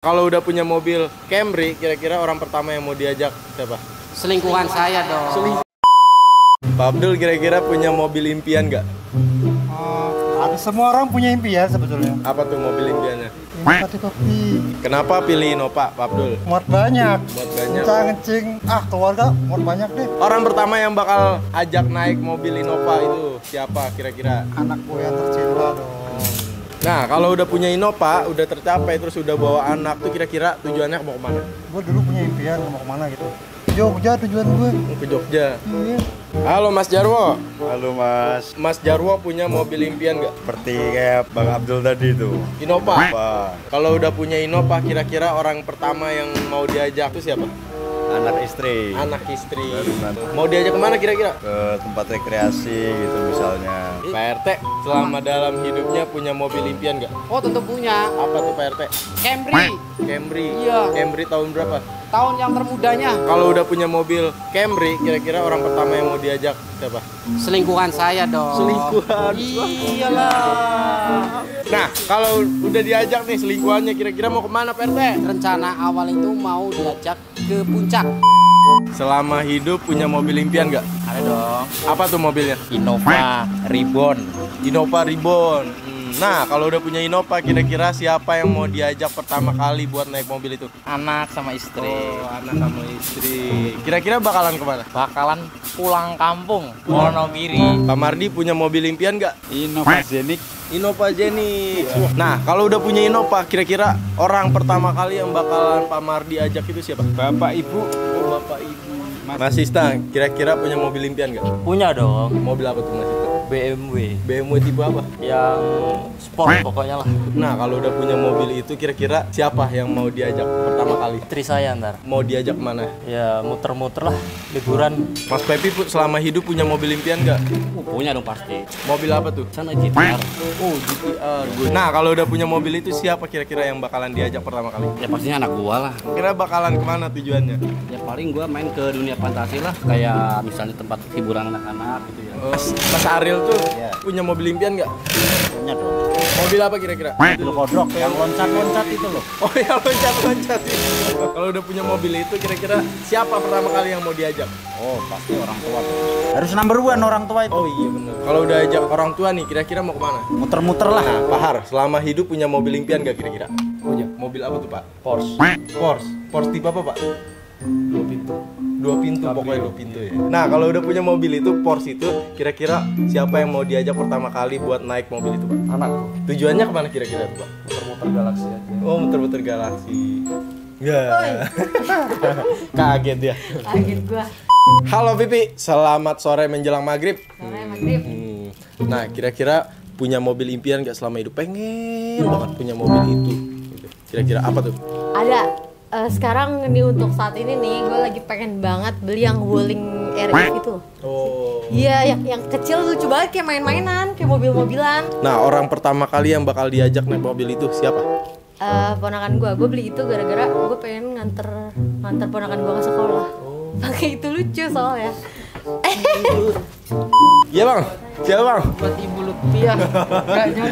Kalau udah punya mobil Camry, kira-kira orang pertama yang mau diajak siapa? Selingkuhan saya dong. Pak Abdul kira-kira punya mobil impian nggak? Semua orang punya impian sebetulnya. Apa tuh mobil impiannya? Kopi. Kenapa pilih Innova, Pak Abdul? Muat banyak. Muat banyak. Kencing. Keluarga muat banyak deh. Orang pertama yang bakal ajak naik mobil Innova itu siapa kira-kira? Anakku yang tercinta dong. Nah, kalau udah punya Innova, udah tercapai, terus udah bawa anak tuh kira-kira tujuannya mau kemana? Gue dulu punya impian mau kemana gitu. Jogja tujuan gue. Ke Jogja. Iya. Halo Mas Jarwo. Halo Mas, Mas Jarwo punya mobil impian nggak? seperti kayak Bang Abdul tadi itu. Innova. Wah, Kalau udah punya Innova, kira-kira orang pertama yang mau diajak tuh siapa? anak istri Anak istri. Baru nanti. Mau diajak kemana kira-kira? ke tempat rekreasi gitu misalnya. Pak RT, selama dalam hidupnya punya mobil impian nggak? Oh tentu punya. Apa tuh Pak RT? Camry. Camry. Iya. Camry tahun berapa? Tahun yang termudanya. Kalau udah punya mobil Camry, kira-kira orang pertama yang mau diajak siapa? Selingkuhan saya dong. Selingkuhan. Iyalah. Nah, kalau udah diajak nih selingkuhannya, kira-kira mau kemana Pak RT? Rencana awal itu mau diajak ke puncak. Selama hidup punya mobil impian nggak? Ada dong. Apa tuh mobilnya? Innova Ribbon. Innova Ribbon. Nah, kalau udah punya Innova, kira-kira siapa yang mau diajak pertama kali buat naik mobil itu? Anak sama istri. Oh, anak sama istri. Kira-kira bakalan kemana? Bakalan pulang kampung Wonomiri. Pak Mardi punya mobil impian nggak? Innova Zenik. Innova Zenik. Nah, kalau udah punya Innova, kira-kira orang pertama kali yang bakalan Pak Mardi ajak itu siapa? Bapak Ibu. Oh, Bapak Ibu. Mas Sista, kira-kira punya mobil impian nggak? Punya dong. Mobil apa tuh Mas Sista? BMW. BMW tipe apa? Yang sport pokoknya lah. Nah, kalau udah punya mobil itu, kira-kira siapa yang mau diajak pertama kali? Istri saya ntar. Mau diajak kemana? Ya muter-muter lah. Liburan. Mas Pepi selama hidup punya mobil impian nggak? Punya dong pasti. Mobil apa tuh? Sana GTR. Oh, GTR. Nah, kalau udah punya mobil itu siapa kira-kira yang bakalan diajak pertama kali? Ya pastinya anak gua lah. Kira bakalan kemana tujuannya? Ya paling gua main ke dunia fantasi lah. Kayak misalnya tempat hiburan anak-anak gitu ya. Mas Ariel tuh Iya. punya mobil impian nggak? Punya dong. Mobil apa kira-kira? Mobil kodok yang loncat-loncat itu loh. Oh, yang loncat-loncat itu. Kalau udah punya mobil itu, kira-kira siapa pertama kali yang mau diajak? Oh, pasti orang tua tuh. Harus number one orang tua itu. Oh iya bener. Kalau udah ajak orang tua nih, kira-kira mau kemana? Muter-muter lah. Nah, Pak Har, selama hidup punya mobil impian nggak kira-kira? Punya. Mobil apa tuh Pak? Porsche. Porsche. Porsche tipe apa Pak? Dua pintu. Dua pintu, pokoknya dua pintu ya. Nah, kalau udah punya mobil itu, Porsche itu, kira-kira siapa yang mau diajak pertama kali buat naik mobil itu Pak? Anakku. Tujuannya kemana kira-kira tuh Pak? Muter-muter galaksi aja. Oh, muter-muter galaksi. Ya. Kaget dia. Kaget gua. Halo Pipi, selamat sore menjelang maghrib. Sore maghrib. Nah, kira-kira punya mobil impian gak selama hidup? Pengen banget punya mobil itu. Gitu. Kira-kira apa tuh? Ada. Sekarang nih untuk saat ini nih, gue lagi pengen banget beli yang Wuling RX itu. Oh. Iya, yang kecil lucu banget kayak main-mainan, kayak mobil-mobilan. Nah, orang pertama kali yang bakal diajak naik mobil itu siapa? Ponakan gue beli itu gara-gara gue pengen nganter ponakan gue ke sekolah. Pakai itu lucu soalnya. Iya bang, siapa bang? Buat ibu Lutfiah. Kayaknya